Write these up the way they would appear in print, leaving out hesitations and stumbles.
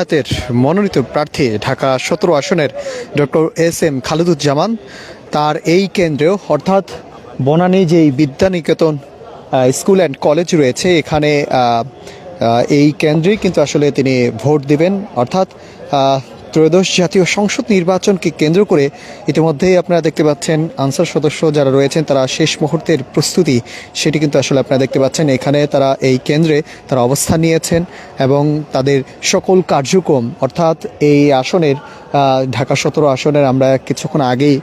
জামায়াতের মনোনীত প্রার্থী ঢাকা ১৭ আসনের ডক্টর এস.এম. খালেদুজ্জামান তার এই কেন্দ্রেও অর্থাৎ বনানী যেই বিদ্যানিকেতন স্কুল অ্যান্ড কলেজ রয়েছে এখানে এই কেন্দ্রেই কিন্তু আসলে তিনি ভোট দিবেন। অর্থাৎ ত্রয়োদশ জাতীয় সংসদ নির্বাচনকে কেন্দ্র করে ইতিমধ্যেই আপনারা দেখতে পাচ্ছেন আনসার সদস্য যারা রয়েছেন তারা শেষ মুহূর্তের প্রস্তুতি সেটি কিন্তু আসলে আপনারা দেখতে পাচ্ছেন। এখানে তারা এই কেন্দ্রে তারা অবস্থান নিয়েছেন এবং তাদের সকল কার্যক্রম অর্থাৎ এই আসনের ঢাকা ১৭ আসনের আমরা কিছুক্ষণ আগেই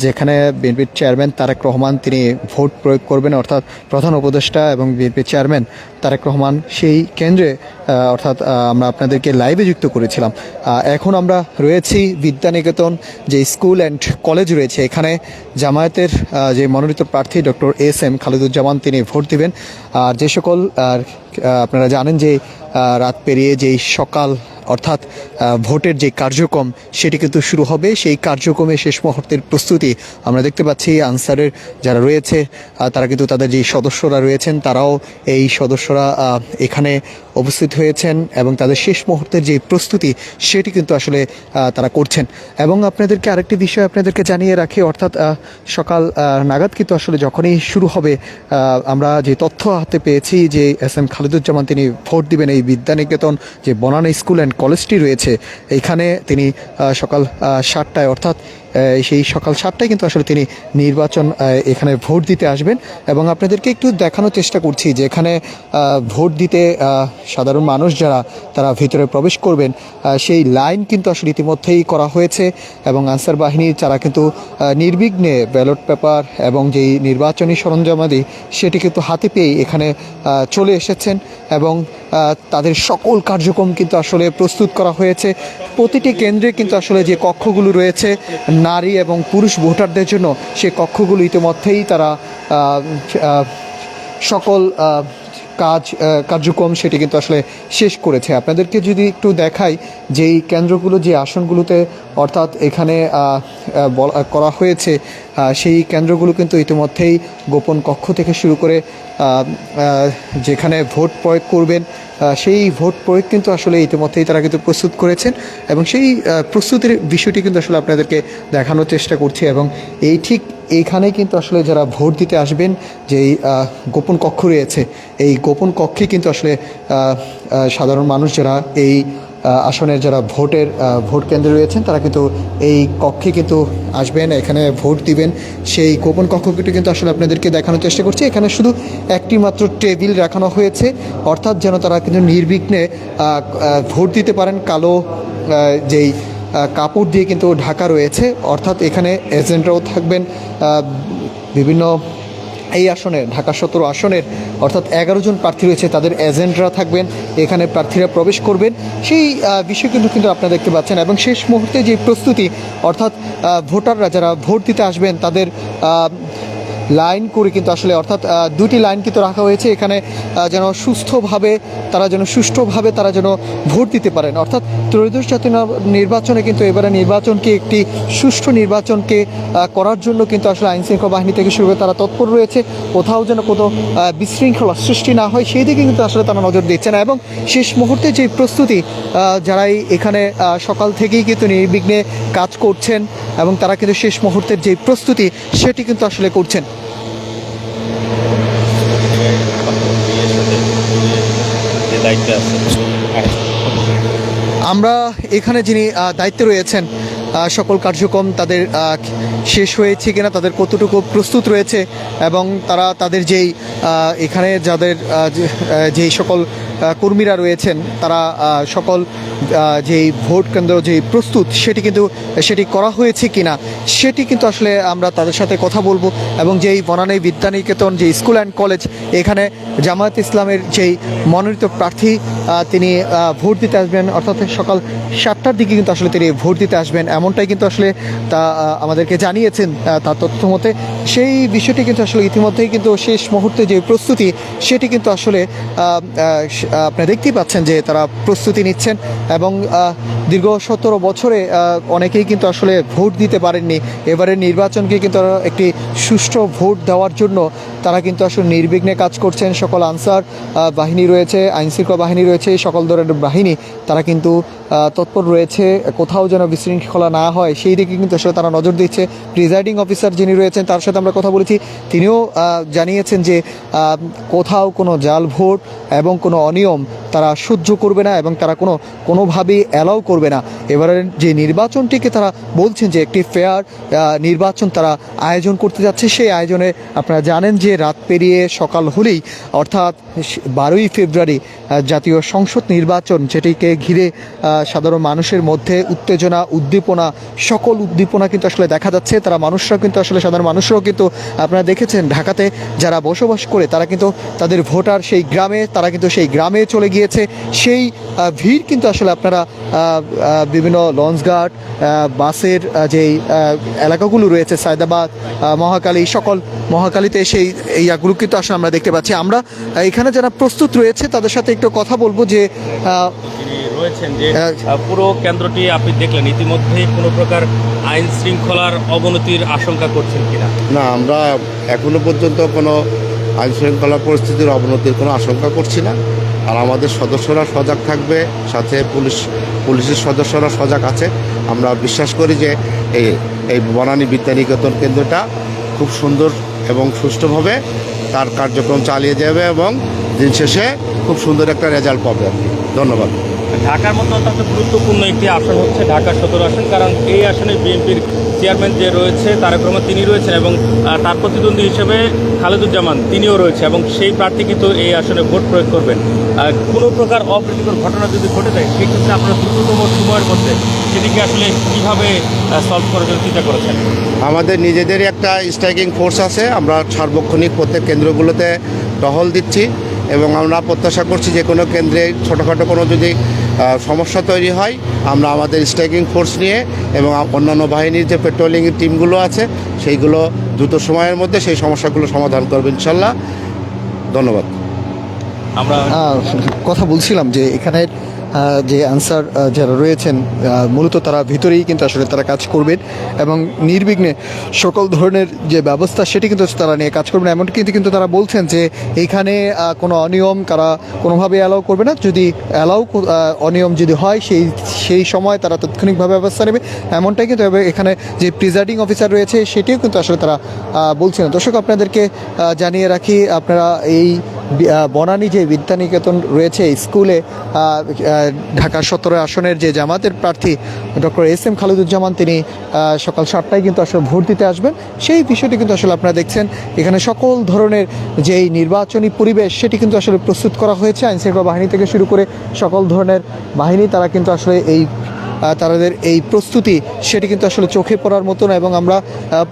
যেখানে বিএনপির চেয়ারম্যান তারেক রহমান তিনি ভোট প্রয়োগ করবেন অর্থাৎ প্রধান উপদেষ্টা এবং বিএনপির চেয়ারম্যান তারেক রহমান সেই কেন্দ্রে অর্থাৎ আমরা আপনাদেরকে লাইভে যুক্ত করেছিলাম। এখন আমরা রয়েছি বিদ্যানিকেতন যে স্কুল অ্যান্ড কলেজ রয়েছে এখানে জামায়াতের যে মনোনীত প্রার্থী ডক্টর এস.এম. খালেদুজ্জামান তিনি ভোট দিবেন। আর যে সকল আপনারা জানেন যে রাত পেরিয়ে যেই সকাল অর্থাৎ ভোটের যে কার্যক্রম সেটি কিন্তু শুরু হবে। সেই কার্যক্রমে শেষ মুহূর্তের প্রস্তুতি আমরা দেখতে পাচ্ছি আনসারের যারা রয়েছে তারা কিন্তু তাদের যে সদস্যরা রয়েছেন তারাও এই সদস্যরা এখানে উপস্থিত হয়েছেন এবং তাদের শেষ মুহূর্তের যে প্রস্তুতি সেটি কিন্তু আসলে তারা করছেন। এবং আপনাদেরকে আরেকটি বিষয় আপনাদেরকে জানিয়ে রাখি অর্থাৎ সকাল নাগাদ কিন্তু আসলে যখনই শুরু হবে আমরা যে তথ্য হাতে পেয়েছি যে এস.এম. খালেদুজ্জামান তিনি ভোট দিবেন এই বিদ্যানিকেতন যে বনানী স্কুল অ্যান্ড কলেজটি রয়েছে এইখানে তিনি সকাল ৭টায় অর্থাৎ সেই সকাল ৭টায় কিন্তু আসলে তিনি নির্বাচন এখানে ভোট দিতে আসবেন। এবং আপনাদেরকে একটু দেখানোর চেষ্টা করছি যে এখানে ভোট দিতে সাধারণ মানুষ যারা তারা ভিতরে প্রবেশ করবেন সেই লাইন কিন্তু আসলে ইতিমধ্যেই করা হয়েছে এবং আনসার বাহিনীর যারা কিন্তু নির্বিঘ্নে ব্যালট পেপার এবং যেই নির্বাচনী সরঞ্জামাদি সেটি কিন্তু হাতে পেয়ে এখানে চলে এসেছেন এবং তাদের সকল কার্যক্রম কিন্তু আসলে প্রস্তুত করা হয়েছে। প্রতিটি কেন্দ্রে কিন্তু আসলে যে কক্ষগুলো রয়েছে নারী এবং পুরুষ ভোটারদের জন্য সেই কক্ষগুলো ইতিমধ্যেই তারা সকল কার্যক্রম সেটি কিন্তু আসলে শেষ করেছে। আপনাদেরকে যদি একটু দেখাই যেই কেন্দ্রগুলো যে আসনগুলোতে অর্থাৎ এখানে করা হয়েছে সেই কেন্দ্রগুলো কিন্তু ইতিমধ্যেই গোপন কক্ষ থেকে শুরু করে যেখানে ভোট প্রয়োগ করবেন সেই ভোট প্রয়োগ কিন্তু আসলে ইতিমধ্যেই তারা কিন্তু প্রস্তুত করেছেন এবং সেই প্রস্তুতির বিষয়টি কিন্তু আসলে আপনাদেরকে দেখানোর চেষ্টা করছি। এবং এই ঠিক এইখানে কিন্তু আসলে যারা ভোট দিতে আসবেন যেই গোপন কক্ষ রয়েছে এই গোপন কক্ষে কিন্তু আসলে সাধারণ মানুষ যারা এই আসনের যারা ভোট কেন্দ্রে রয়েছেন তারা কিন্তু এই কক্ষে কিন্তু আসবেন এখানে ভোট দিবেন। সেই গোপন কক্ষটি কিন্তু আসলে আপনাদেরকে দেখানোর চেষ্টা করছি। এখানে শুধু একটি মাত্র টেবিল রাখানো হয়েছে অর্থাৎ যেন তারা কিন্তু নির্বিঘ্নে ভোট দিতে পারেন। কালো যেই কাপড় দিয়ে কিন্তু ঢাকা রয়েছে অর্থাৎ এখানে এজেন্টরাও থাকবেন বিভিন্ন এই আসনে ঢাকা ১৭ আসনের অর্থাৎ ১১ জন প্রার্থী রয়েছে তাদের এজেন্টরা থাকবেন এখানে প্রার্থীরা প্রবেশ করবেন সেই বিষয় কিন্তু আপনারা দেখতে পাচ্ছেন। এবং শেষ মুহূর্তে যে প্রস্তুতি অর্থাৎ ভোটাররা যারা ভোট দিতে আসবেন তাদের লাইন করে কিন্তু আসলে অর্থাৎ দুটি লাইন কিন্তু রাখা হয়েছে এখানে যেন সুস্থভাবে তারা যেন ভোট দিতে পারেন। অর্থাৎ ত্রয়োদশ জাতীয় নির্বাচনে কিন্তু এবারে নির্বাচনকে একটি সুষ্ঠু নির্বাচনকে করার জন্য কিন্তু আসলে আইনশৃঙ্খলা বাহিনী থেকে শুরু করে তারা তৎপর রয়েছে। কোথাও যেন কোনো বিশৃঙ্খলা সৃষ্টি না হয় সেই দিকে কিন্তু আসলে তারা নজর দিচ্ছে না। এবং শেষ মুহূর্তে যে প্রস্তুতি যারাই এখানে সকাল থেকেই কিন্তু নির্বিঘ্নে কাজ করছেন এবং তারা কিন্তু শেষ মুহূর্তের যে প্রস্তুতি সেটি কিন্তু আসলে করছেন। আমরা এখানে যিনি দায়িত্বে রয়েছেন সকল কার্যক্রম তাদের শেষ হয়েছে কিনা তাদের কতটুকু প্রস্তুত রয়েছে এবং তারা তাদের যেই এখানে যাদের যেই সকল কর্মীরা রয়েছেন তারা সকল যেই ভোট কেন্দ্র যেই প্রস্তুত সেটি করা হয়েছে কিনা সেটি কিন্তু আসলে আমরা তাদের সাথে কথা বলবো। এবং যেই বনানী বিদ্যানিকেতন যে স্কুল অ্যান্ড কলেজ এখানে জামায়াত ইসলামের যেই মনোনীত প্রার্থী তিনি ভোট দিতে আসবেন অর্থাৎ সকাল ৭টার দিকে কিন্তু আসলে তিনি ভোট দিতে আসবেন এমনটাই কিন্তু আসলে তা আমাদেরকে জানিয়েছেন তার তথ্য মতে। সেই বিষয়টি কিন্তু আসলে ইতিমধ্যেই কিন্তু শেষ মুহূর্তে যে প্রস্তুতি সেটি কিন্তু আসলে আপনি দেখতেই পাচ্ছেন যে তারা প্রস্তুতি নিচ্ছেন এবং দীর্ঘ 17 বছরে অনেকেই কিন্তু আসলে ভোট দিতে পারেননি। এবারের নির্বাচনকে কিন্তু একটি সুষ্ঠু ভোট দেওয়ার জন্য তারা কিন্তু আসলে নির্বিঘ্নে কাজ করছেন। সকল আনসার বাহিনী রয়েছে, আইনশৃঙ্খলা বাহিনী রয়েছে, সকল ধরনের বাহিনী তারা কিন্তু তৎপর রয়েছে, কোথাও যেন বিশৃঙ্খলা না হয় সেই দিকে কিন্তু আসলে তারা নজর দিচ্ছে। প্রিজাইডিং অফিসার যিনি রয়েছেন তার সাথে আমরা কথা বলেছি, তিনিও জানিয়েছেন যে কোথাও কোনো জাল ভোট এবং কোনো অনিয়ম তারা সহ্য করবে না এবং তারা কোনোভাবেই অ্যালাউ করবে না। এবারের যে নির্বাচনটিকে তারা বলছেন যে একটি ফেয়ার নির্বাচন তারা আয়োজন করতে যাচ্ছে। সেই আয়োজনে আপনারা জানেন যে রাত পেরিয়ে সকাল হলেই অর্থাৎ 12ই ফেব্রুয়ারি জাতীয় সংসদ নির্বাচন, যেটিকে ঘিরে সাধারণ মানুষের মধ্যে উত্তেজনা, উদ্দীপনা, সকল উদ্দীপনা কিন্তু আসলে দেখা যাচ্ছে। তারা মানুষরাও কিন্তু আসলে সাধারণ মানুষরাও কিন্তু আপনারা দেখেছেন ঢাকাতে যারা বসবাস করে তারা কিন্তু তাদের ভোটার সেই গ্রামে, তারা কিন্তু সেই গ্রামে চলে গিয়েছে। সেই ভিড় কিন্তু আসলে আপনারা বিভিন্ন লঞ্চঘাট, বাসের যেই এলাকাগুলো রয়েছে, সায়দাবাদ, মহাকালী, সকল মহাকালীতে সেই ইয়াগুলো কিন্তু আসলে আমরা দেখতে পাচ্ছি। আমরা এখানে যারা প্রস্তুত রয়েছে তাদের সাথে একটু কথা বলবো যে রয়েছেন যে পুরো কেন্দ্রটি আপনি দেখলেন, ইতিমধ্যে কোনো প্রকার আইন শৃঙ্খলার অবনতির আশঙ্কা করছেন কিনা? না, আমরা এখনো পর্যন্ত কোনো আইন শৃঙ্খলা পরিস্থিতির অবনতির কোনো আশঙ্কা করছি না। আর আমাদের সদস্যরা সজাগ থাকবে, সাথে পুলিশের সদস্যরা সজাগ আছে। আমরা বিশ্বাস করি যে এই বনানী বিদ্যানিকেতন কেন্দ্রটা খুব সুন্দর এবং সুষ্ঠুভাবে তার কার্যক্রম চালিয়ে যাবে এবং দিন শেষে খুব সুন্দর একটা রেজাল্ট পাবে আর কি। ধন্যবাদ। ঢাকার মতো অত্যন্ত গুরুত্বপূর্ণ একটি আসন হচ্ছে ঢাকা 17 আসন, কারণ এই আসনে বিএনপির চেয়ারম্যান যে রয়েছে তারেক রহমান তিনি রয়েছেন এবং তার প্রতিদ্বন্দ্বী হিসেবে খালেদুজ্জামান তিনিও রয়েছে এবং সেই প্রার্থী কিন্তু এই আসনে ভোট প্রয়োগ করবেন। কোনো প্রকার অপ্রীতিকর ঘটনা যদি ঘটে যায় সেক্ষেত্রে আপনারা দ্রুততম সময়ের মধ্যে সেটিকে আসলে কীভাবে সলভ করার জন্য চিন্তা করেছেন? আমাদের নিজেদেরই একটা স্ট্রাইকিং ফোর্স আছে, আমরা সার্বক্ষণিক প্রত্যেক কেন্দ্রগুলোতে টহল দিচ্ছি এবং আমরা প্রত্যাশা করছি যে কোনো কেন্দ্রে ছোটোখাটো কোনো যদি সমস্যা তৈরি হয় আমরা আমাদের স্ট্রাইকিং ফোর্স নিয়ে এবং অন্যান্য বাহিনীর যে পেট্রোলিংয়ের টিমগুলো আছে সেইগুলো দ্রুত সময়ের মধ্যে সেই সমস্যাগুলো সমাধান করবে ইনশাল্লাহ। ধন্যবাদ। আমরা কথা বলছিলাম যে এখানে যে আনসার যারা রয়েছেন মূলত তারা ভিতরেই কিন্তু আসলে তারা কাজ করবেন এবং নির্বিঘ্নে সকল ধরনের যে ব্যবস্থা সেটি কিন্তু তারা নিয়ে কাজ করবেন। এমনকি কিন্তু তারা বলছেন যে এইখানে কোনো অনিয়ম তারা কোনোভাবে অ্যালাউ করবে না। যদি অনিয়ম যদি হয় সেই সময় তারা তাৎক্ষণিকভাবে ব্যবস্থা নেবে, এমনটাই কিন্তু এখানে যে প্রিজাইডিং অফিসার রয়েছে সেটিও কিন্তু আসলে তারা বলছেন। দর্শক আপনাদেরকে জানিয়ে রাখি, আপনারা এই বনানী যে বিদ্যানিকেতন রয়েছে স্কুলে ঢাকা 17 আসনের যে জামাতের প্রার্থী ডক্টর SM খালেদুজ্জামান তিনি সকাল 7টায় কিন্তু আসলে ভোট দিতে আসবেন। সেই বিষয়টি কিন্তু আসলে আপনারা দেখছেন এখানে সকল ধরনের যেই নির্বাচনী পরিবেশ সেটি কিন্তু আসলে প্রস্তুত করা হয়েছে। আইনশৃঙ্খলা বাহিনী থেকে শুরু করে সকল ধরনের বাহিনী তারা কিন্তু আসলে তাদের এই প্রস্তুতি সেটি কিন্তু আসলে চোখে পড়ার মতো না। এবং আমরা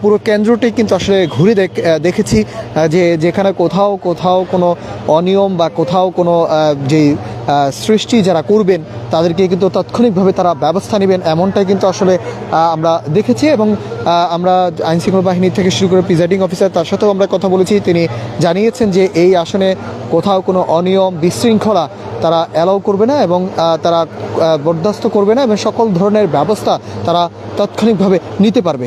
পুরো কেন্দ্রটি কিন্তু আসলে ঘুরে দেখেছি যে যেখানে কোথাও কোনো অনিয়ম বা কোথাও কোনো যেই সৃষ্টি যারা করবেন তাদেরকে কিন্তু তাৎক্ষণিকভাবে তারা ব্যবস্থা নেবেন, এমনটাই কিন্তু আসলে আমরা দেখেছি। এবং আমরা আইনশৃঙ্খলা বাহিনী থেকে শুরু করে প্রিজাইডিং অফিসার তার সাথেও আমরা কথা বলেছি, তিনি জানিয়েছেন যে এই আসনে কোথাও কোনো অনিয়ম বিশৃঙ্খলা তারা অ্যালাউ করবে না এবং তারা বরদাস্ত করবে না এবং সকল ধরনের ব্যবস্থা তারা তাৎক্ষণিকভাবে নিতে পারবে।